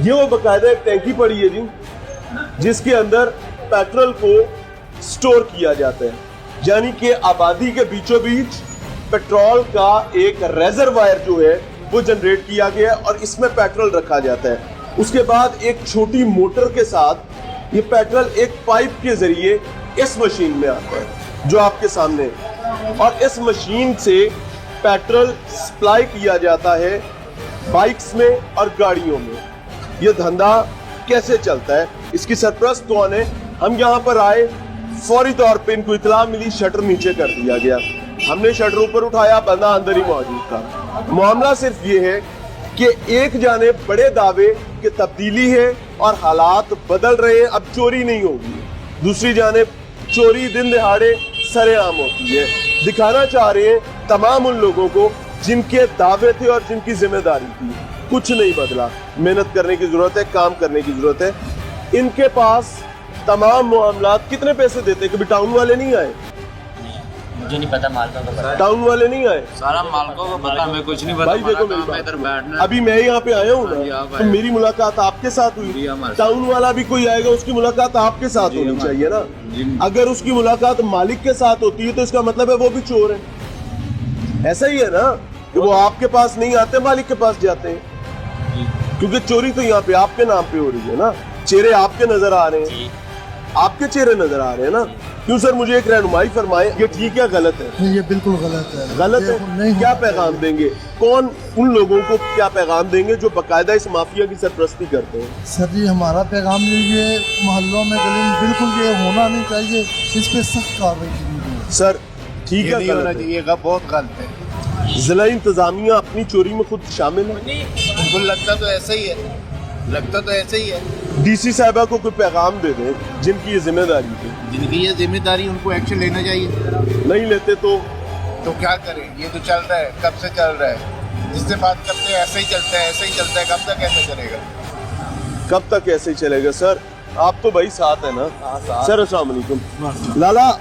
ये वो बाकायदा एक टैंकी पड़ी है जी, जिसके अंदर पेट्रोल को स्टोर किया जाता है, यानी कि आबादी के बीचों बीच पेट्रोल का एक रेजरवायर जो है वो जनरेट किया गया है और इसमें पेट्रोल रखा जाता है। उसके बाद एक छोटी मोटर के साथ ये पेट्रोल एक पाइप के जरिए इस मशीन में आता है जो आपके सामने है, और इस मशीन से पेट्रोल सप्लाई किया जाता है बाइक्स में और गाड़ियों में। ये धंधा कैसे चलता है, इसकी सरपरस्त कौन है? हम यहाँ पर आए, फौरी तौर पे इनको इतला मिली, शटर नीचे कर दिया गया, हमने शटर ऊपर उठाया, बंदा अंदर ही मौजूद था। मामला सिर्फ ये है कि एक जाने बड़े दावे कि तब्दीली है और हालात बदल रहे हैं, अब चोरी नहीं होगी, दूसरी जाने चोरी दिन दिहाड़े सरेआम होती है। दिखाना चाह रहे हैं तमाम उन लोगों को जिनके दावे थे और जिनकी जिम्मेदारी थी। कुछ नहीं बदला, मेहनत करने की जरूरत है, काम करने की जरूरत है। इनके पास तमाम मामलात कितने पैसे देते, कभी टाउन वाले नहीं आए? मुझे नहीं पता, मालकों को पता। टाउन वाले नहीं आए? सारा मालकों को पता, मैं कुछ नहीं पता। भाई देखो मेरी बात, इधर बैठना, अभी मैं यहाँ पे आया हूँ ना, तो मेरी मुलाकात आपके साथ हुई। टाउन वाला भी कोई आएगा, उसकी मुलाकात आपके साथ होनी चाहिए ना। अगर उसकी मुलाकात मालिक के साथ होती है तो इसका मतलब है वो भी चोर है। ऐसा ही है ना कि वो आपके पास नहीं आते, मालिक के पास जाते हैं, क्योंकि चोरी तो यहाँ पे आपके नाम पे हो रही है ना। चेहरे आपके नजर आ रहे हैं, आपके चेहरे नजर आ रहे हैं ना। क्यों सर, मुझे एक रहनुमाई फरमाए, ये ठीक है गलत है? नहीं, ये बिल्कुल गलत है। गलत है? क्या पैगाम देंगे, कौन उन लोगों को क्या पैगाम देंगे जो बाकायदा इस माफिया की सरपरस्ती करते हैं? सर जी, हमारा पैगाम ये मोहल्लों में गली में बिल्कुल ये होना नहीं चाहिए, इस पे सख्त कार्रवाई करनी चाहिए। सर ठीक है, नहीं होना चाहिए, बहुत गलत है। जिला इंतजामिया अपनी चोरी में खुद शामिल है? बिल्कुल, लगता तो ऐसा ही है, लगता तो ऐसे ही है। डीसी साहबा को कोई पैगाम दे दें, जिनकी ये जिम्मेदारी थी, जिनकी ये जिम्मेदारी, उनको एक्शन लेना चाहिए। नहीं लेते तो क्या करें? ये तो चल रहा है, कब से चल रहा है, जिससे बात करते हैं ऐसे ही चलता है, ऐसे ही चलता है, कब तक ऐसे चलेगा? कब तक ऐसे ही चलेगा? सर आप तो भाई साथ है ना। सर अस्सलाम वालेकुम। लाला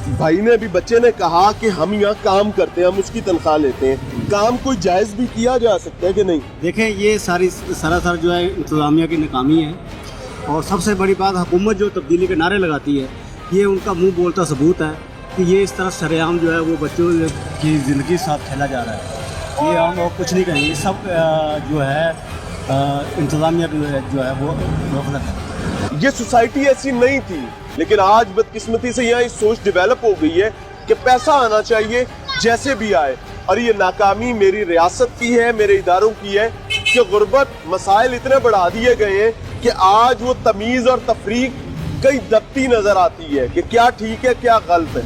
भाई ने अभी, बच्चे ने कहा कि हम यहाँ काम करते हैं, हम उसकी तनख्वाह लेते हैं, काम कोई जायज़ भी किया जा सकता है कि नहीं? देखें, ये सरासर जो है इंतज़ामिया की नाकामी है, और सबसे बड़ी बात हुकूमत जो तब्दीली के नारे लगाती है, ये उनका मुंह बोलता सबूत है कि ये इस तरह सरेआम जो है वो बच्चों की ज़िंदगी के साथ खेला जा रहा है। ये हम लोग कुछ नहीं कहेंगे, सब जो है इंतज़ामिया जो है वो गलत है। ये सोसाइटी ऐसी नहीं थी, लेकिन आज बदकिस्मती से यहाँ सोच डेवलप हो गई है कि पैसा आना चाहिए जैसे भी आए, और ये नाकामी मेरी रियासत की है, मेरे इदारों की है कि गुर्बत मसाइल इतने बढ़ा दिए गए हैं कि आज वो तमीज़ और तफरीक कई दबती नजर आती है कि क्या ठीक है क्या गलत है।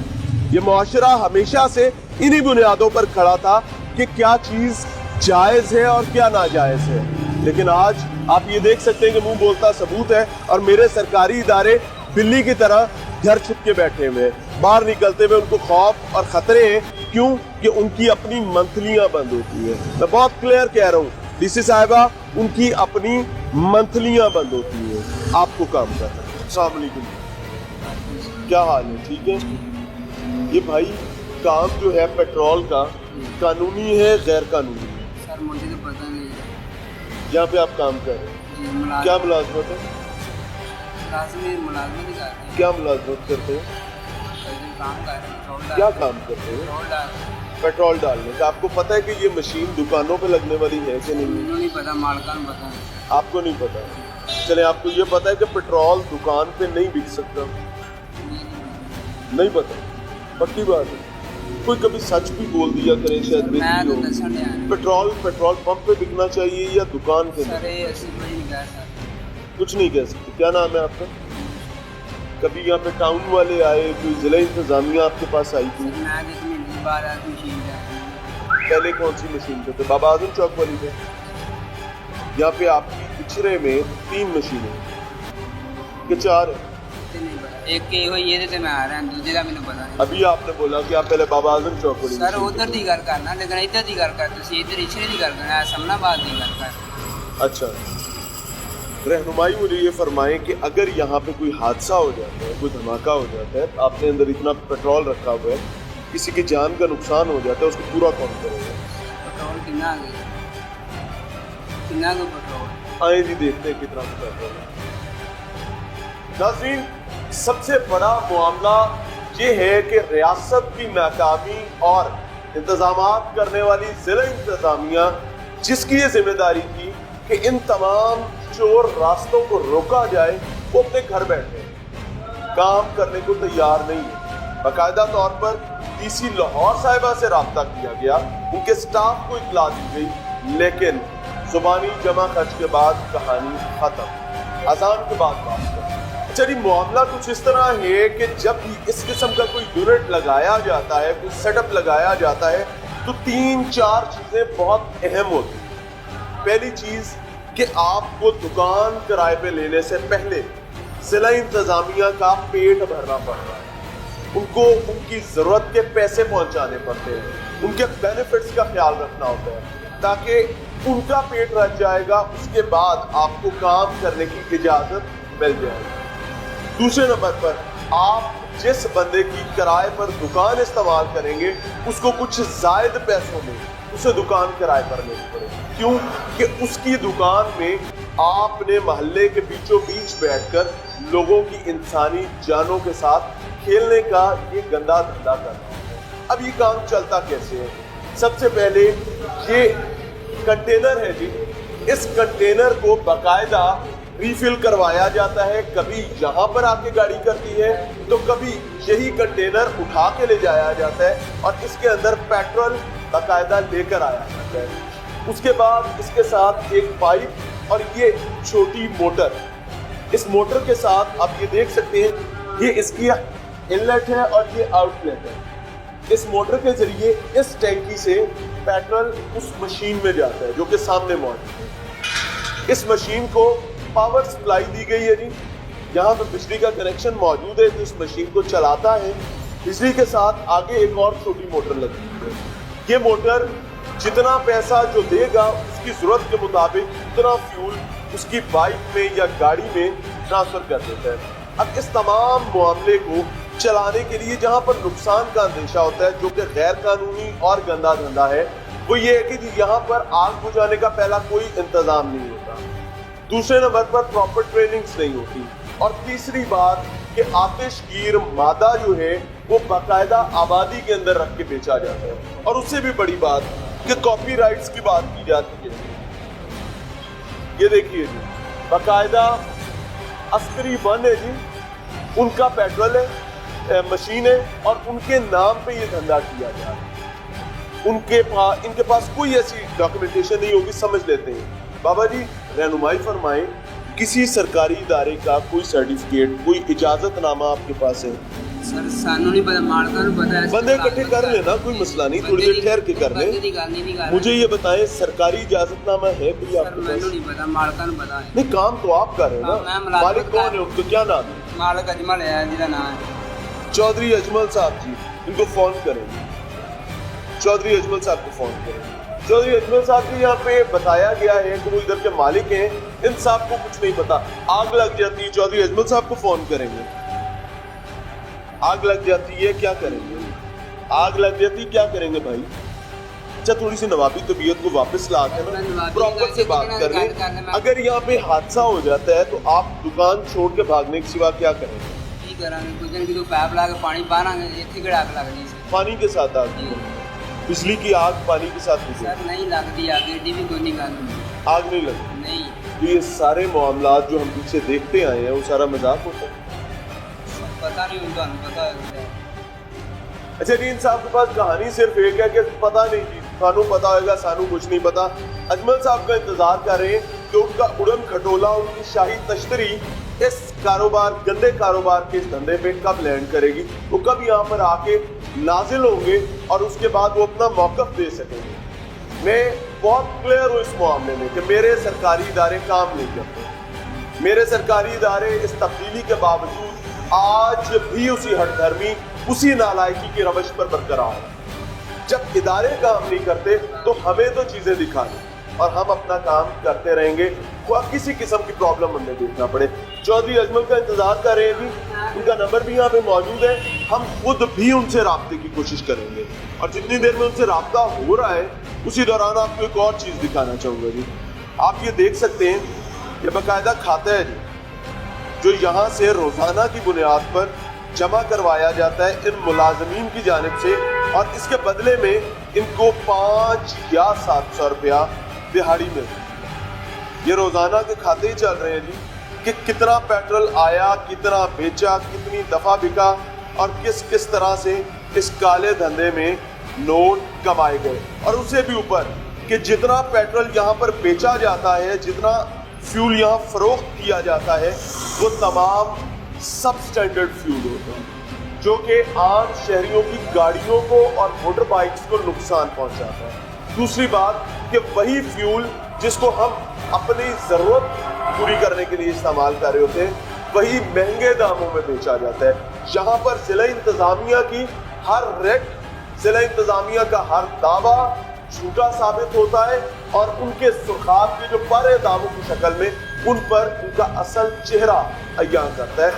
ये मुआशरा हमेशा से इन्हीं बुनियादों पर खड़ा था कि क्या चीज़ जायज़ है और क्या नाजायज़ है, लेकिन आज आप ये देख सकते हैं कि मुंह बोलता सबूत है, और मेरे सरकारी इदारे बिल्ली की तरह घर छुप के बैठे हुए हैं। बाहर निकलते हुए उनको खौफ और खतरे हैं, क्यों कि उनकी अपनी मंथलियां बंद होती है। मैं बहुत क्लियर कह रहा हूँ डीसी साहिबा, उनकी अपनी मंथलियां बंद होती है, आपको काम करना है। अस्सलाम वालेकुम, क्या हाल है? ठीक है। ये भाई काम जो है पेट्रोल का, कानूनी है गैर कानूनी है? सर मुझे तो पता नहीं है। यहाँ पे आप काम कर रहे हैं, क्या मुलाजमत है? मुलाजमत ही करते हैं। क्या मुलाजमत करते हैं? काम कर रहे हैं। क्या काम करते हैं? पेट्रोल डालने का। आपको पता है कि ये मशीन दुकानों पे लगने वाली है कि नहीं? मुझे नहीं पता, मालकान पता है। आपको नहीं पता? चले, आपको ये पता है कि पेट्रोल दुकान पे नहीं बिक सकता? नहीं पता, पक्की बात है। कोई कभी सच भी बोल दिया करे, शायद पेट्रोल पंप पे बिकना चाहिए या दुकान पे? कुछ नहीं कह सकते। क्या नाम है आपका? कभी यहाँ पे टाउन वाले आए, कोई जिला इंतजामिया आपके पास आई थी? पहले कौन सी मशीन पे थे? बाबा आजम चौक वाली पे? यहाँ पे आपकी पिछड़े में 3 मशीनें कि 4 है? एक के ये देते मैं आ रहा हूं, दूसरे का मैंने पता नहीं। अभी आपने बोला कि आप पहले बाबा आजम चौक वाली सर उधर दी कर करना, लेकिन इधर दी कर करते, इधर इछरे दी कर करना, समनाबाद दी कर कर। अच्छा, रहनुमाई मुझे ये फरमाएं कि अगर यहाँ पे कोई हादसा हो जाता है, कोई धमाका हो जाता है, आपने अंदर इतना पेट्रोल रखा हुआ है, किसी की जान का नुकसान हो जाता है, उसको पूरा कौन करेगा? पेट्रोल कितना आ गया, कितना को पेट्रोल आए जी देखते हैं कितना पेट्रोल है। नाज़रीन, सबसे बड़ा मामला ये है कि रियासत की नाकामी और इंतजामात करने वाली जिला इंतजामिया, जिसकी ये जिम्मेदारी थी कि इन तमाम चोर रास्तों को रोका जाए, वो अपने घर बैठे काम करने को तैयार नहीं है। बाकायदा तौर पर डीसी लाहौर साहिबा से राब्ता किया गया, उनके स्टाफ को इत्तला दी गई, लेकिन जुबानी जमा खर्च के बाद कहानी खत्म। अजान के बाद बात करें। चलिए, मामला कुछ इस तरह है कि जब भी इस किस्म का कोई यूनिट लगाया जाता है, कोई सेटअप लगाया जाता है, तो 3-4 चीजें बहुत अहम होती हैं। पहली चीज कि आपको दुकान किराए पे लेने से पहले जिला इंतजामिया का पेट भरना पड़ता है, उनको उनकी जरूरत के पैसे पहुंचाने पड़ते हैं, उनके बेनिफिट्स का ख्याल रखना होता है, ताकि उनका पेट रह जाएगा, उसके बाद आपको काम करने की इजाजत मिल जाएगी। दूसरे नंबर पर, आप जिस बंदे की किराए पर दुकान इस्तेमाल करेंगे, उसको कुछ जायद पैसों में उसे दुकान किराए पर लेनी पड़ेगी। क्यों? कि उसकी दुकान में आपने मोहल्ले के बीचों बीच बैठकर लोगों की इंसानी जानों के साथ खेलने का ये गंदा धंधा करना है। अब ये काम चलता कैसे है? सबसे पहले ये कंटेनर है जी, इस कंटेनर को बाकायदा रिफिल करवाया जाता है। कभी यहाँ पर आके गाड़ी करती है, तो कभी यही कंटेनर उठा के ले जाया जाता है और इसके अंदर पेट्रोल बाकायदा लेकर आया जाता है। उसके बाद इसके साथ एक पाइप और ये छोटी मोटर, इस मोटर के साथ आप ये देख सकते हैं, ये इसकी इनलेट है और ये आउटलेट है। इस मोटर के जरिए इस टैंकी से पेट्रोल उस मशीन में जाता है जो कि सामने मौजूद है। इस मशीन को पावर सप्लाई दी गई है जी, यहाँ पर बिजली का कनेक्शन मौजूद है, तो इस मशीन को चलाता है। बिजली के साथ आगे एक और छोटी मोटर लगी है। ये मोटर जितना पैसा जो देगा, उसकी जरूरत के मुताबिक उतना फ्यूल उसकी बाइक में या गाड़ी में ट्रांसफर कर देता है। अब इस तमाम मामले को चलाने के लिए जहाँ पर नुकसान का अंदेशा होता है, जो कि गैर कानूनी और गंदा धंधा है, वो ये है कि यहाँ पर आग बुझाने का पहला कोई इंतजाम नहीं होता। दूसरे नंबर पर प्रॉपर ट्रेनिंग्स नहीं होती, और तीसरी बात कि आतिशगीर मादा जो है वो बाकायदा आबादी के अंदर रख के बेचा जाता है। और उससे भी बड़ी बात कि कॉपीराइट्स की बात की जाती है। ये देखिए जी, बाकायदा अस्करी वन है जी, उनका पेट्रोल है, मशीन है, और उनके नाम पे ये धंधा किया जा रहा है। इनके पास कोई ऐसी डॉक्यूमेंटेशन नहीं होगी, समझ लेते हैं। बाबा जी रहनुमाई फरमाएं, किसी सरकारी इदारे का कोई सर्टिफिकेट, कोई इजाजतनामा आपके पास है? सर सानू नहीं पता, मालका नु पता है। बंदे इकट्ठे कर लेना, कोई मसला नहीं, थोड़ी देर ठहर के कर ले। मुझे ये बताएं, सरकारी इजाजतनामा है कोई आपके पास? नहीं पता, मालका नु पता है। नहीं, काम तो आप कर रहे हैं ना, मालिक कौन है, उनका क्या नाम है? मालिक अजमल है, जिसका नाम है चौधरी अजमल साहब जी। इनको फोन करेंगे, चौधरी अजमल साहब को फोन करेंगे। चौधरी अजमल साहब जी, यहाँ पे बताया गया है कि वो इधर के मालिक हैं, इन साहब को कुछ नहीं पता। आग लग जाती है, चौधरी अजमल साहब को फोन करेंगे। आग लग जाती है, क्या करेंगे? आग लग जाती है, क्या करेंगे भाई? अच्छा, थोड़ी सी नवाबी तबीयत को वापस ला के ना प्रॉपर से बात कर लें। अगर यहाँ पे हादसा हो जाता है तो आप दुकान छोड़ के भागने के सिवा क्या करेंगे? पानी के साथ आग, बिजली की आग पानी के साथ नहीं लगती, आग नहीं लगती। नहीं, तो ये सारे मामला जो हम पीछे देखते आए हैं, वो सारा मजाक होता है। पता नहीं उनको, पता है। अच्छा जी, इन साहब के पास कहानी सिर्फ एक है कि पता नहीं जी, सानू पता होगा, सानू कुछ नहीं पता। अजमल साहब का इंतजार कर रहे हैं कि उनका उड़न खटोला, उनकी शाही तश्तरी इस कारोबार, गंदे कारोबार के इस धंधे पे कब लैंड करेगी, वो कब यहाँ पर आके नाजिल होंगे और उसके बाद वो अपना मौकफ दे सकेंगे। मैं बहुत क्लियर हूँ इस मामले में कि मेरे सरकारी इदारे काम नहीं करते। मेरे सरकारी इदारे इस तब्दीली के बावजूद आज भी उसी हठधर्मी, उसी नालायकी की रवश पर बरकरार है। जब इदारे काम नहीं करते तो हमें तो चीजें दिखानी और हम अपना काम करते रहेंगे, किसी किस्म की प्रॉब्लम हमें देखना पड़े। चौधरी अजमल का इंतजार कर रहे हैं जी, उनका नंबर भी यहाँ पे मौजूद है। हम खुद भी उनसे राब्ते की कोशिश करेंगे और जितनी देर में उनसे राब्ता हो रहा है उसी दौरान आपको एक और चीज दिखाना चाहूंगा जी। आप ये देख सकते हैं یہ باقاعدہ کھاتا ہے جی جو یہاں سے روزانہ کی بنیاد پر جمع کروایا جاتا ہے ان ملازمین کی جانب سے، اور اس کے بدلے میں ان کو 5 یا 700 روپیہ دہاڑی ملتی ہے۔ یہ روزانہ کے کھاتے ہی چل رہے ہیں جی کہ کتنا پیٹرول آیا، کتنا بیچا، کتنی دفعہ بکا، اور کس کس طرح سے اس کالے دھندے میں نوٹ کمائے گئے۔ اور اس سے بھی اوپر کہ جتنا پیٹرول یہاں پر بیچا جاتا ہے، جتنا فیول یہاں فروخت کیا جاتا ہے، وہ تمام سب سٹینڈرڈ فیول ہوتا ہے جو کہ عام شہریوں کی گاڑیوں کو اور موٹر بائکس کو نقصان پہنچاتا ہے۔ دوسری بات کہ وہی فیول جس کو ہم اپنی ضرورت پوری کرنے کے لیے استعمال کر رہے ہوتے ہیں، وہی مہنگے داموں میں بیچا جاتا ہے۔ یہاں پر ضلع انتظامیہ کی ہر ریٹ، ضلع انتظامیہ کا ہر دعویٰ جھوٹا ثابت ہوتا ہے، اور ان کے سرخاب کے جو بڑے دعووں کی شکل میں ان پر ان کا اصل چہرہ عیاں کرتا ہے۔